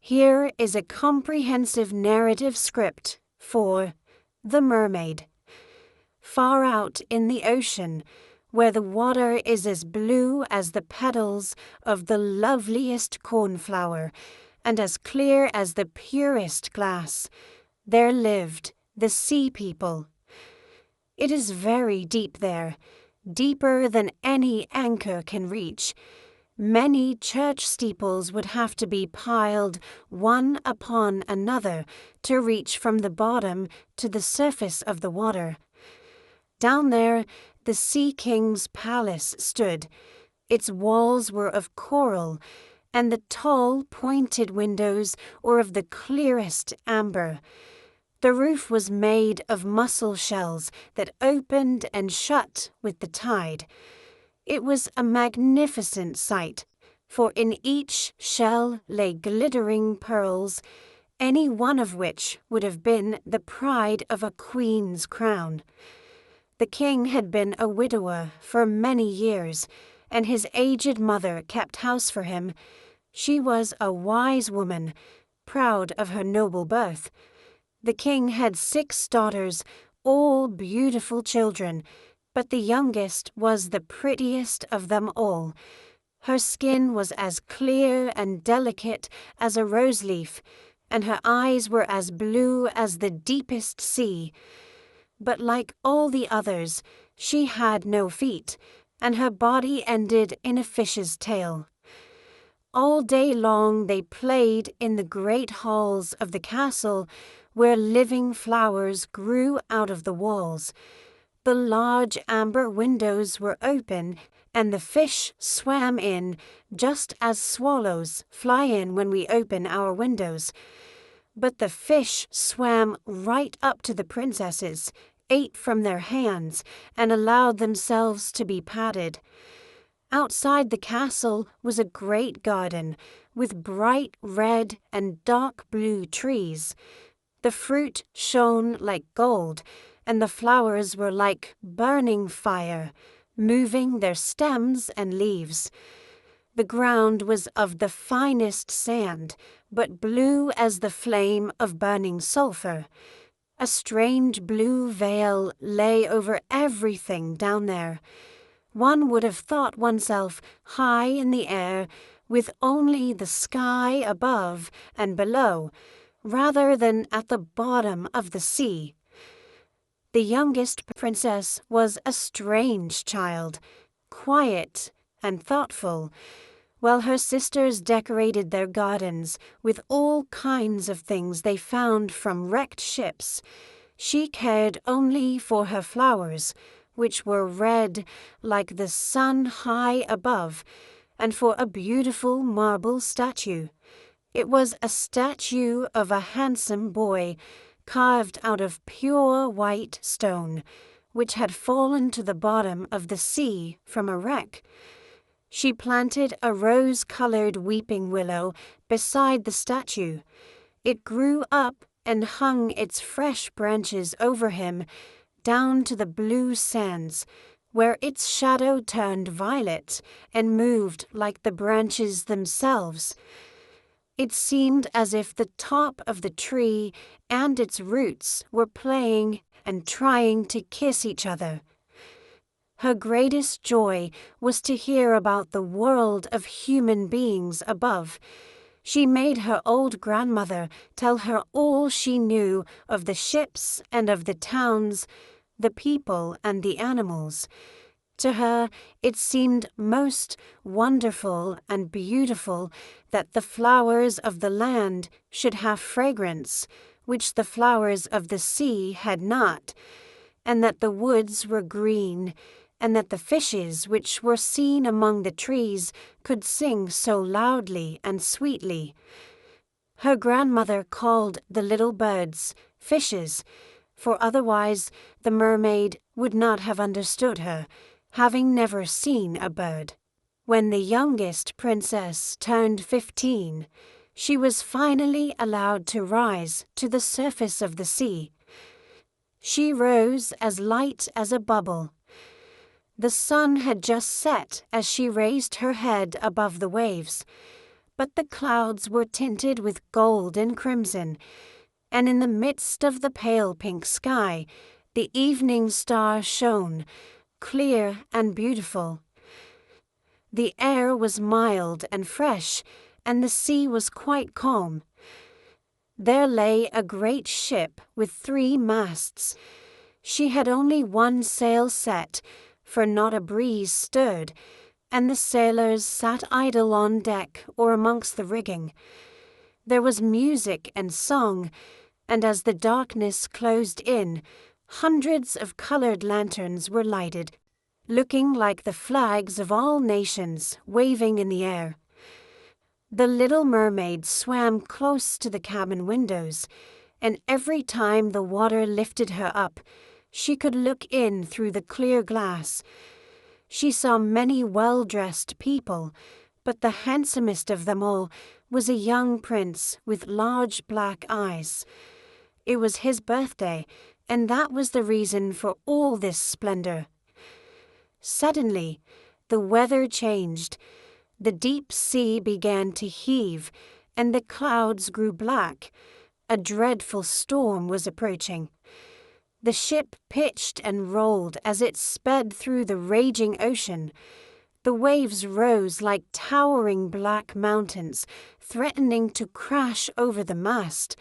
Here is a comprehensive narrative script for The Mermaid. Far out in the ocean, where the water is as blue as the petals of the loveliest cornflower and as clear as the purest glass, there lived the Sea People. It is very deep there, deeper than any anchor can reach. Many church steeples would have to be piled one upon another to reach from the bottom to the surface of the water. Down there, the Sea King's palace stood. Its walls were of coral, and the tall, pointed windows were of the clearest amber. The roof was made of mussel shells that opened and shut with the tide. It was a magnificent sight, for in each shell lay glittering pearls, any one of which would have been the pride of a queen's crown. The king had been a widower for many years, and his aged mother kept house for him. She was a wise woman, proud of her noble birth. The king had 6 daughters, all beautiful children, but the youngest was the prettiest of them all. Her skin was as clear and delicate as a rose leaf, and her eyes were as blue as the deepest sea. But like all the others, she had no feet, and her body ended in a fish's tail. All day long they played in the great halls of the castle, where living flowers grew out of the walls. The large amber windows were open, and the fish swam in, just as swallows fly in when we open our windows. But the fish swam right up to the princesses, ate from their hands, and allowed themselves to be patted. Outside the castle was a great garden, with bright red and dark blue trees. The fruit shone like gold, and the flowers were like burning fire, moving their stems and leaves. The ground was of the finest sand, but blue as the flame of burning sulphur. A strange blue veil lay over everything down there. One would have thought oneself high in the air, with only the sky above and below, rather than at the bottom of the sea. The youngest princess was a strange child, quiet and thoughtful, while her sisters decorated their gardens with all kinds of things they found from wrecked ships. She cared only for her flowers, which were red like the sun high above, and for a beautiful marble statue. It was a statue of a handsome boy, carved out of pure white stone, which had fallen to the bottom of the sea from a wreck. She planted a rose-colored weeping willow beside the statue. It grew up and hung its fresh branches over him, down to the blue sands, where its shadow turned violet and moved like the branches themselves. It seemed as if the top of the tree and its roots were playing and trying to kiss each other. Her greatest joy was to hear about the world of human beings above. She made her old grandmother tell her all she knew of the ships and of the towns, the people and the animals. To her, it seemed most wonderful and beautiful that the flowers of the land should have fragrance, which the flowers of the sea had not, and that the woods were green, and that the fishes which were seen among the trees could sing so loudly and sweetly. Her grandmother called the little birds fishes, for otherwise the mermaid would not have understood her, having never seen a bird. When the youngest princess turned 15, she was finally allowed to rise to the surface of the sea. She rose as light as a bubble. The sun had just set as she raised her head above the waves, but the clouds were tinted with gold and crimson, and in the midst of the pale pink sky, the evening star shone, clear and beautiful. The air was mild and fresh, and the sea was quite calm. There lay a great ship with 3 masts. She had only 1 sail set, for not a breeze stirred, and the sailors sat idle on deck or amongst the rigging. There was music and song, and as the darkness closed in, hundreds of colored lanterns were lighted, looking like the flags of all nations waving in the air. The Little Mermaid swam close to the cabin windows, and every time the water lifted her up, she could look in through the clear glass. She saw many well-dressed people, but the handsomest of them all was a young prince with large black eyes. It was his birthday, and that was the reason for all this splendor. Suddenly, the weather changed. The deep sea began to heave, and the clouds grew black. A dreadful storm was approaching. The ship pitched and rolled as it sped through the raging ocean. The waves rose like towering black mountains, threatening to crash over the mast.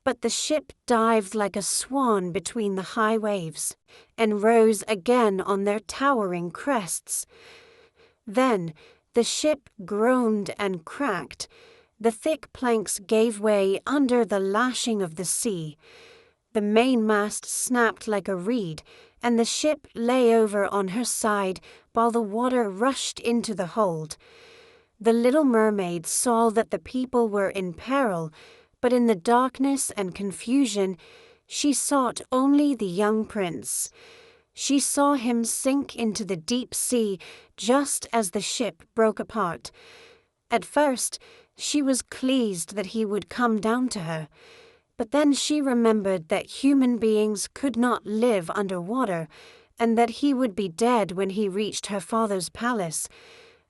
But the ship dived like a swan between the high waves, and rose again on their towering crests. Then the ship groaned and cracked. The thick planks gave way under the lashing of the sea. The mainmast snapped like a reed, and the ship lay over on her side while the water rushed into the hold. The Little Mermaid saw that the people were in peril, but in the darkness and confusion, she sought only the young prince. She saw him sink into the deep sea just as the ship broke apart. At first, she was pleased that he would come down to her, but then she remembered that human beings could not live under water, and that he would be dead when he reached her father's palace.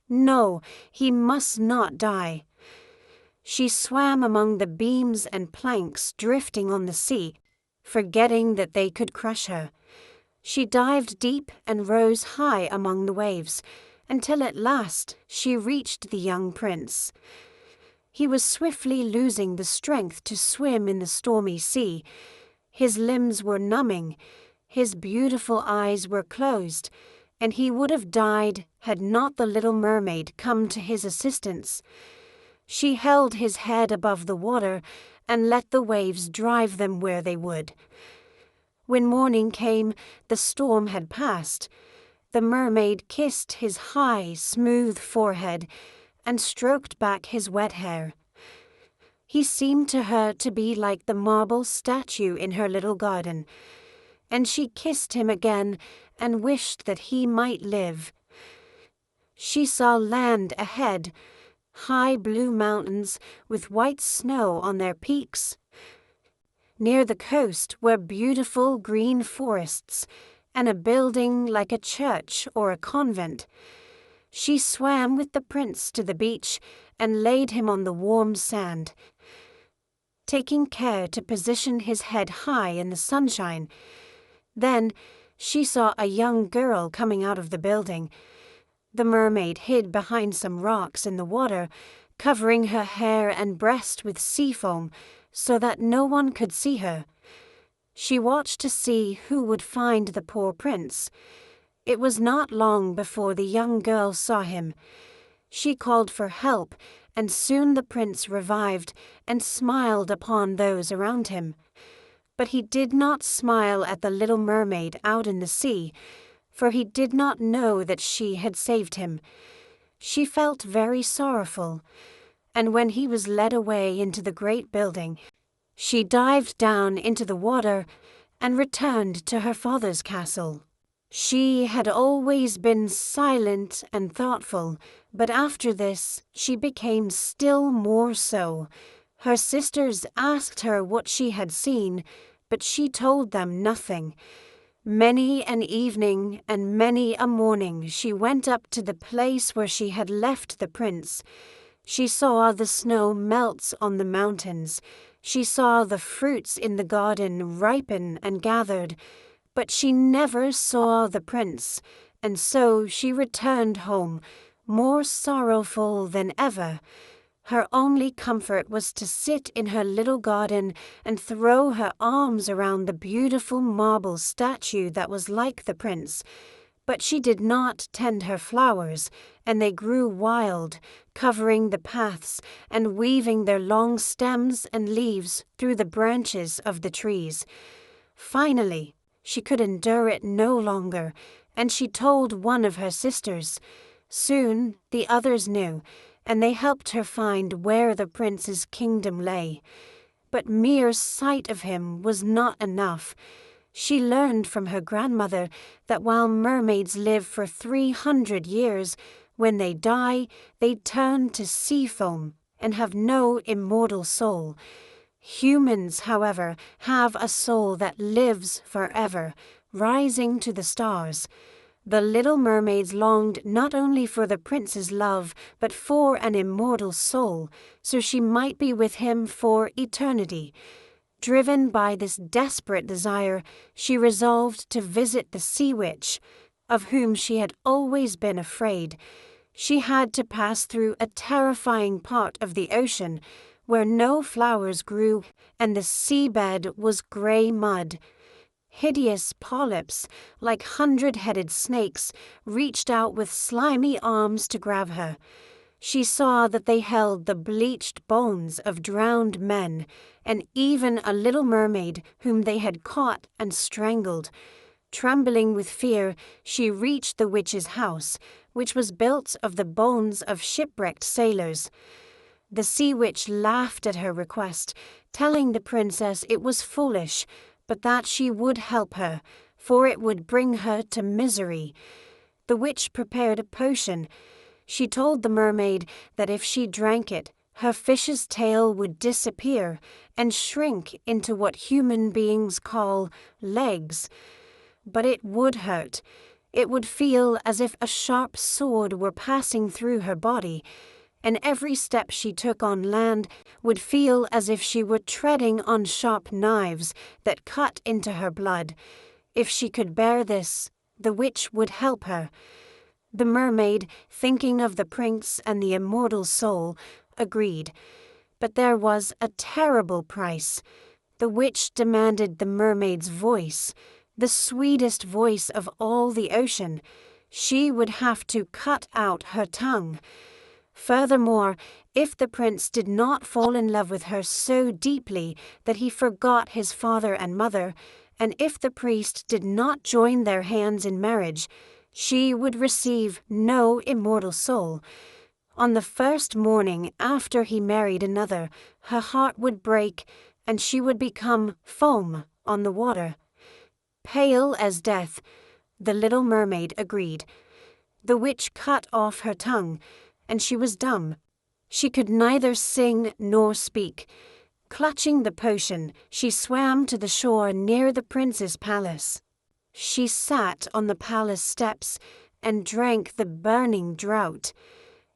No, he must not die. She swam among the beams and planks drifting on the sea, forgetting that they could crush her. She dived deep and rose high among the waves, until at last she reached the young prince. He was swiftly losing the strength to swim in the stormy sea. His limbs were numbing, his beautiful eyes were closed, and he would have died had not the Little Mermaid come to his assistance. She held his head above the water and let the waves drive them where they would. When morning came, the storm had passed. The mermaid kissed his high, smooth forehead and stroked back his wet hair. He seemed to her to be like the marble statue in her little garden, and she kissed him again and wished that he might live. She saw land ahead, high blue mountains with white snow on their peaks. Near the coast were beautiful green forests and a building like a church or a convent. She swam with the prince to the beach and laid him on the warm sand, taking care to position his head high in the sunshine. Then she saw a young girl coming out of the building. The mermaid hid behind some rocks in the water, covering her hair and breast with sea foam so that no one could see her. She watched to see who would find the poor prince. It was not long before the young girl saw him. She called for help, and soon the prince revived and smiled upon those around him. But he did not smile at the Little Mermaid out in the sea, for he did not know that she had saved him. She felt very sorrowful, and when he was led away into the great building, she dived down into the water and returned to her father's castle. She had always been silent and thoughtful, but after this she became still more so. Her sisters asked her what she had seen, but she told them nothing. Many an evening and many a morning she went up to the place where she had left the prince. She saw the snow melt on the mountains. She saw the fruits in the garden ripen and gathered, but she never saw the prince, and so she returned home, more sorrowful than ever. Her only comfort was to sit in her little garden and throw her arms around the beautiful marble statue that was like the prince. But she did not tend her flowers, and they grew wild, covering the paths and weaving their long stems and leaves through the branches of the trees. Finally, she could endure it no longer, and she told one of her sisters. Soon the others knew, and they helped her find where the prince's kingdom lay. But mere sight of him was not enough. She learned from her grandmother that while mermaids live for 300 years, when they die, they turn to sea foam and have no immortal soul. Humans, however, have a soul that lives forever, rising to the stars. The little mermaids longed not only for the prince's love, but for an immortal soul, so she might be with him for eternity. Driven by this desperate desire, she resolved to visit the sea witch, of whom she had always been afraid. She had to pass through a terrifying part of the ocean, where no flowers grew, and the seabed was grey mud. Hideous polyps, like 100-headed snakes, reached out with slimy arms to grab her. She saw that they held the bleached bones of drowned men, and even a little mermaid whom they had caught and strangled. Trembling with fear, she reached the witch's house, which was built of the bones of shipwrecked sailors. The sea witch laughed at her request, telling the princess it was foolish, but that she would help her, for it would bring her to misery. The witch prepared a potion. She told the mermaid that if she drank it, her fish's tail would disappear and shrink into what human beings call legs. But it would hurt. It would feel as if a sharp sword were passing through her body, and every step she took on land would feel as if she were treading on sharp knives that cut into her blood. If she could bear this, the witch would help her. The mermaid, thinking of the prince and the immortal soul, agreed. But there was a terrible price. The witch demanded the mermaid's voice, the sweetest voice of all the ocean. She would have to cut out her tongue. Furthermore, if the prince did not fall in love with her so deeply that he forgot his father and mother, and if the priest did not join their hands in marriage, she would receive no immortal soul. On the first morning after he married another, her heart would break, and she would become foam on the water. Pale as death, the little mermaid agreed. The witch cut off her tongue, and she was dumb. She could neither sing nor speak. Clutching the potion, she swam to the shore near the prince's palace. She sat on the palace steps and drank the burning draught.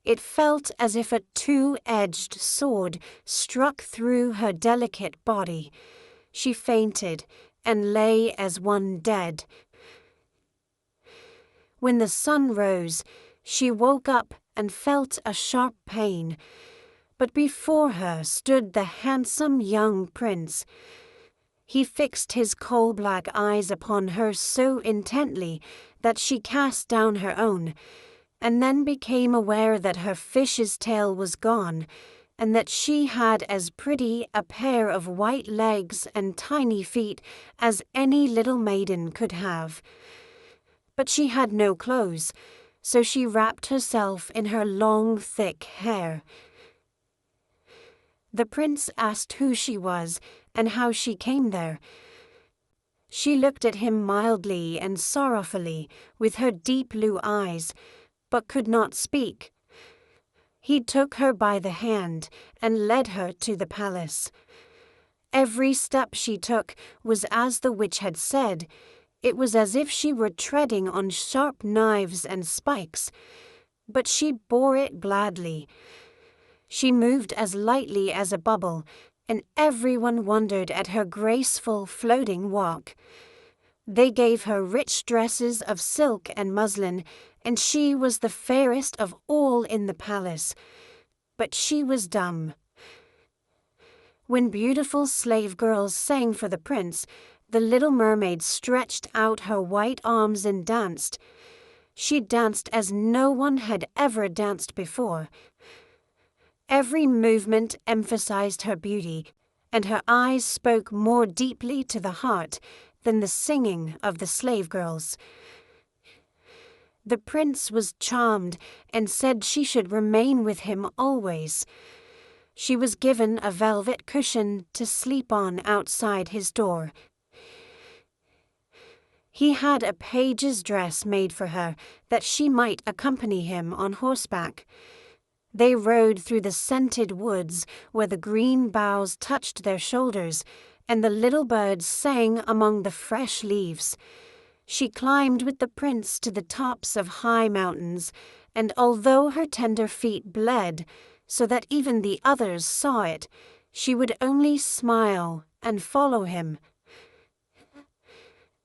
It felt as if a two-edged sword struck through her delicate body. She fainted and lay as one dead. When the sun rose, she woke up and felt a sharp pain. But before her stood the handsome young prince. He fixed his coal-black eyes upon her so intently that she cast down her own, and then became aware that her fish's tail was gone, and that she had as pretty a pair of white legs and tiny feet as any little maiden could have. But she had no clothes, so she wrapped herself in her long, thick hair. The prince asked who she was and how she came there. She looked at him mildly and sorrowfully with her deep blue eyes, but could not speak. He took her by the hand and led her to the palace. Every step she took was as the witch had said. It was as if she were treading on sharp knives and spikes, but she bore it gladly. She moved as lightly as a bubble, and everyone wondered at her graceful, floating walk. They gave her rich dresses of silk and muslin, and she was the fairest of all in the palace. But she was dumb. When beautiful slave girls sang for the prince, the little mermaid stretched out her white arms and danced. She danced as no one had ever danced before. Every movement emphasized her beauty, and her eyes spoke more deeply to the heart than the singing of the slave girls. The prince was charmed and said she should remain with him always. She was given a velvet cushion to sleep on outside his door. He had a page's dress made for her that she might accompany him on horseback. They rode through the scented woods where the green boughs touched their shoulders, and the little birds sang among the fresh leaves. She climbed with the prince to the tops of high mountains, and although her tender feet bled, so that even the others saw it, she would only smile and follow him.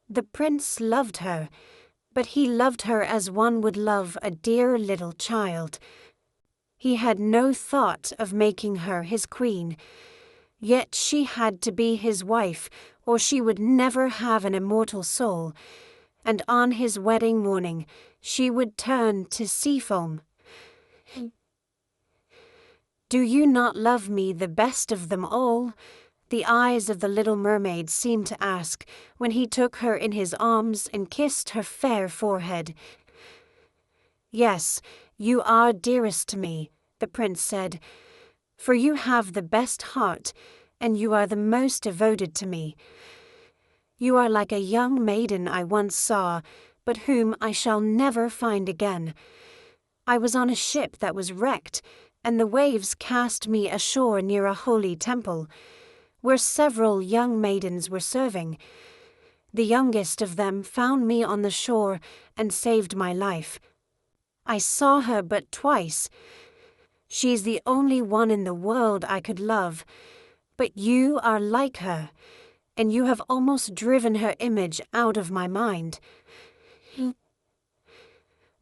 The prince loved her, but he loved her as one would love a dear little child. He had no thought of making her his queen, yet she had to be his wife, or she would never have an immortal soul, and on his wedding morning she would turn to sea foam. "Do you not love me the best of them all?" the eyes of the little mermaid seemed to ask when he took her in his arms and kissed her fair forehead. "Yes, you are dearest to me," the prince said, "for you have the best heart, and you are the most devoted to me. You are like a young maiden I once saw, but whom I shall never find again. I was on a ship that was wrecked, and the waves cast me ashore near a holy temple, where several young maidens were serving. The youngest of them found me on the shore and saved my life. I saw her but twice. She is the only one in the world I could love, but you are like her, and you have almost driven her image out of my mind."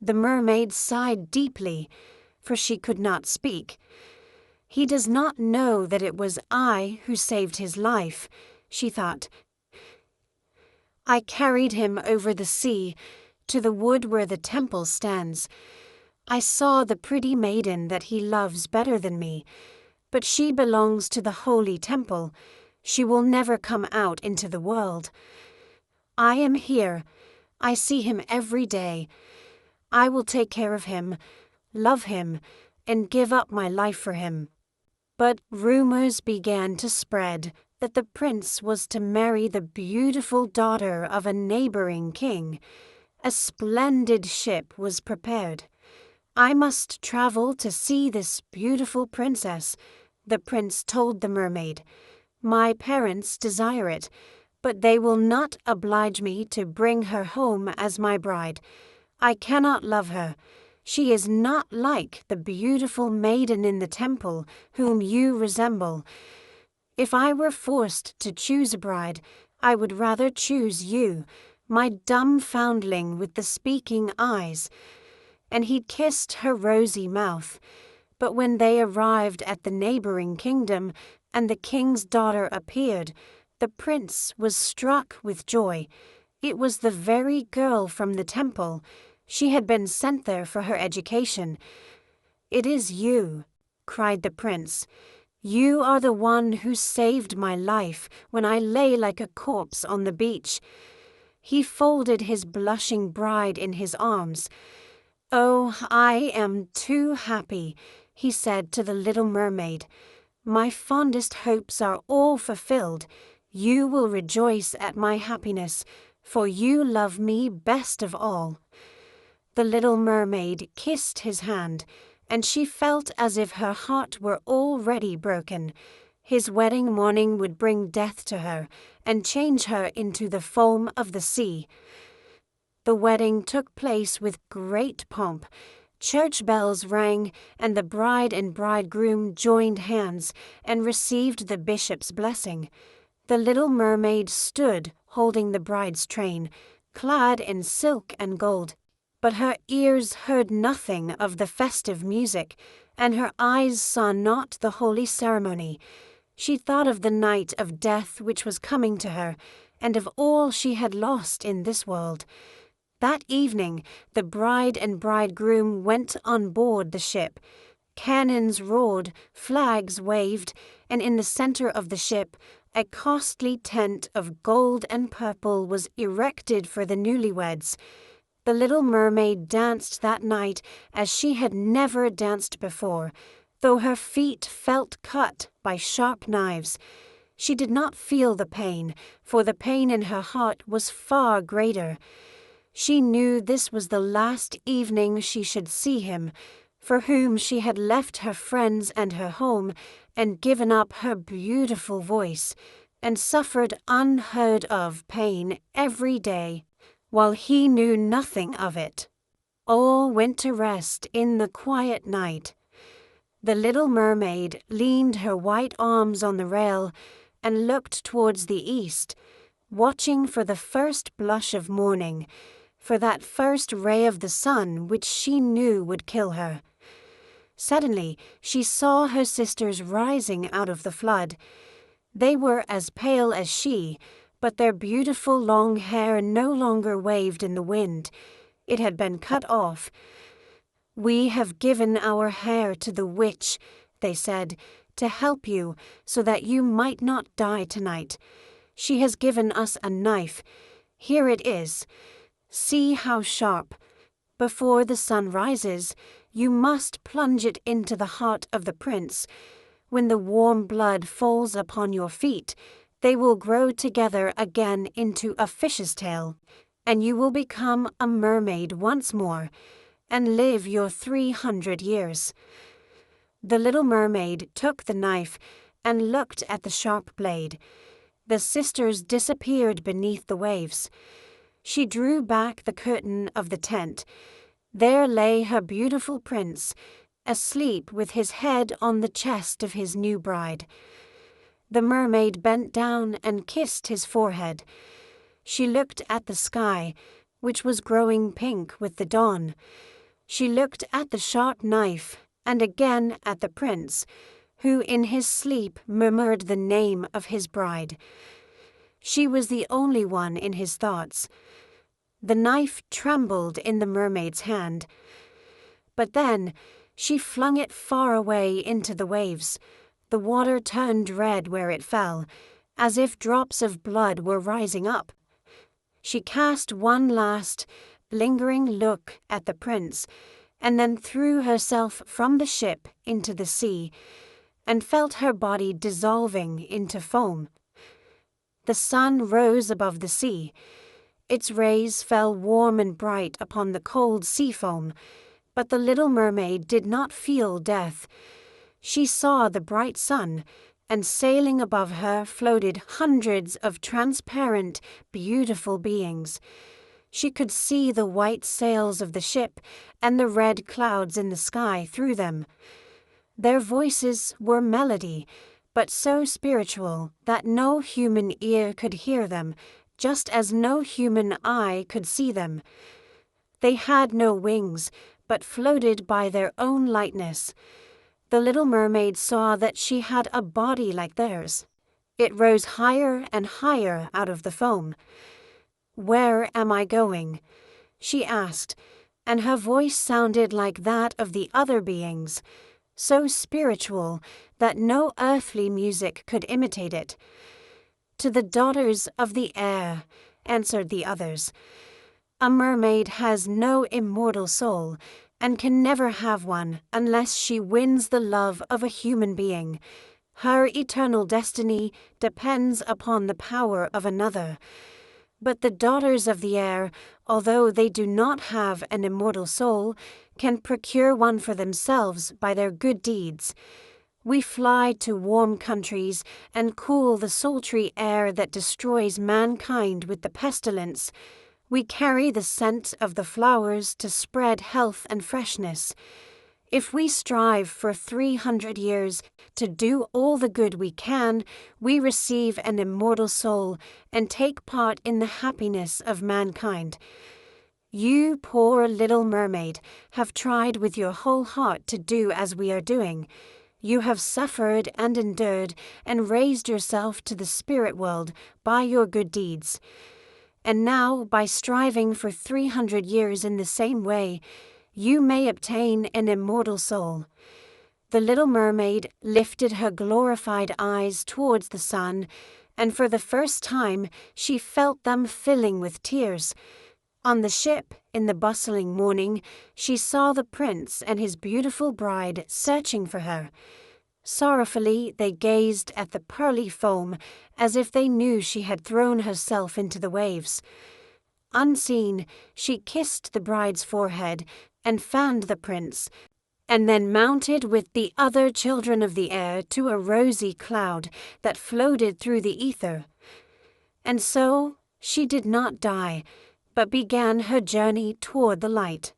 The mermaid sighed deeply, for she could not speak. "He does not know that it was I who saved his life," she thought. "I carried him over the sea to the wood where the temple stands. I saw the pretty maiden that he loves better than me, but she belongs to the holy temple. She will never come out into the world. I am here. I see him every day. I will take care of him, love him, and give up my life for him." But rumors began to spread that the prince was to marry the beautiful daughter of a neighboring king. A splendid ship was prepared. "I must travel to see this beautiful princess," the prince told the mermaid. "My parents desire it, but they will not oblige me to bring her home as my bride. I cannot love her. She is not like the beautiful maiden in the temple whom you resemble. If I were forced to choose a bride, I would rather choose you, my dumb foundling with the speaking eyes." And he kissed her rosy mouth. But when they arrived at the neighboring kingdom and the king's daughter appeared, the prince was struck with joy. It was the very girl from the temple. She had been sent there for her education. "It is you," cried the prince. "You are the one who saved my life when I lay like a corpse on the beach." He folded his blushing bride in his arms. "Oh, I am too happy," he said to the little mermaid. "My fondest hopes are all fulfilled. You will rejoice at my happiness, for you love me best of all." The little mermaid kissed his hand, and she felt as if her heart were already broken. His wedding morning would bring death to her and change her into the foam of the sea. The wedding took place with great pomp. Church bells rang, and the bride and bridegroom joined hands and received the bishop's blessing. The little mermaid stood holding the bride's train, clad in silk and gold, but her ears heard nothing of the festive music, and her eyes saw not the holy ceremony. She thought of the night of death which was coming to her, and of all she had lost in this world. That evening the bride and bridegroom went on board the ship. Cannons roared, flags waved, and in the center of the ship a costly tent of gold and purple was erected for the newlyweds. The little mermaid danced that night as she had never danced before, though her feet felt cut by sharp knives. She did not feel the pain, for the pain in her heart was far greater. She knew this was the last evening she should see him, for whom she had left her friends and her home, and given up her beautiful voice, and suffered unheard of pain every day, while he knew nothing of it. All went to rest in the quiet night. The little mermaid leaned her white arms on the rail and looked towards the east, watching for the first blush of morning, for that first ray of the sun which she knew would kill her. Suddenly she saw her sisters rising out of the flood. They were as pale as she, but their beautiful long hair no longer waved in the wind. It had been cut off. "We have given our hair to the witch," they said, "to help you so that you might not die tonight. She has given us a knife. Here it is. See how sharp. Before the sun rises, you must plunge it into the heart of the prince. When the warm blood falls upon your feet, they will grow together again into a fish's tail, and you will become a mermaid once more, and live your 300 years. The little mermaid took the knife and looked at the sharp blade. The sisters disappeared beneath the waves. She drew back the curtain of the tent. There lay her beautiful prince, asleep with his head on the chest of his new bride. The mermaid bent down and kissed his forehead. She looked at the sky, which was growing pink with the dawn. She looked at the sharp knife and again at the prince, who in his sleep murmured the name of his bride. She was the only one in his thoughts. The knife trembled in the mermaid's hand. But then she flung it far away into the waves. The water turned red where it fell, as if drops of blood were rising up. She cast one last, lingering look at the prince, and then threw herself from the ship into the sea, and felt her body dissolving into foam. The sun rose above the sea. Its rays fell warm and bright upon the cold sea foam, but the little mermaid did not feel death. She saw the bright sun, and sailing above her floated hundreds of transparent, beautiful beings. She could see the white sails of the ship and the red clouds in the sky through them. Their voices were melody, but so spiritual that no human ear could hear them, just as no human eye could see them. They had no wings, but floated by their own lightness. The little mermaid saw that she had a body like theirs. It rose higher and higher out of the foam. "Where am I going?" she asked, and her voice sounded like that of the other beings, so spiritual that no earthly music could imitate it. "To the daughters of the air," answered the others. "A mermaid has no immortal soul, and can never have one unless she wins the love of a human being. Her eternal destiny depends upon the power of another. But the daughters of the air, although they do not have an immortal soul, can procure one for themselves by their good deeds. We fly to warm countries and cool the sultry air that destroys mankind with the pestilence. We carry the scent of the flowers to spread health and freshness. If we strive for 300 years to do all the good we can, we receive an immortal soul and take part in the happiness of mankind. You, poor little mermaid, have tried with your whole heart to do as we are doing. You have suffered and endured and raised yourself to the spirit world by your good deeds. And now, by striving for 300 years in the same way, you may obtain an immortal soul. The little mermaid lifted her glorified eyes towards the sun, and for the first time she felt them filling with tears. On the ship, in the bustling morning, she saw the prince and his beautiful bride searching for her. Sorrowfully they gazed at the pearly foam, as if they knew she had thrown herself into the waves. Unseen, she kissed the bride's forehead and fanned the prince, and then mounted with the other children of the air to a rosy cloud that floated through the ether. And so she did not die, but began her journey toward the light.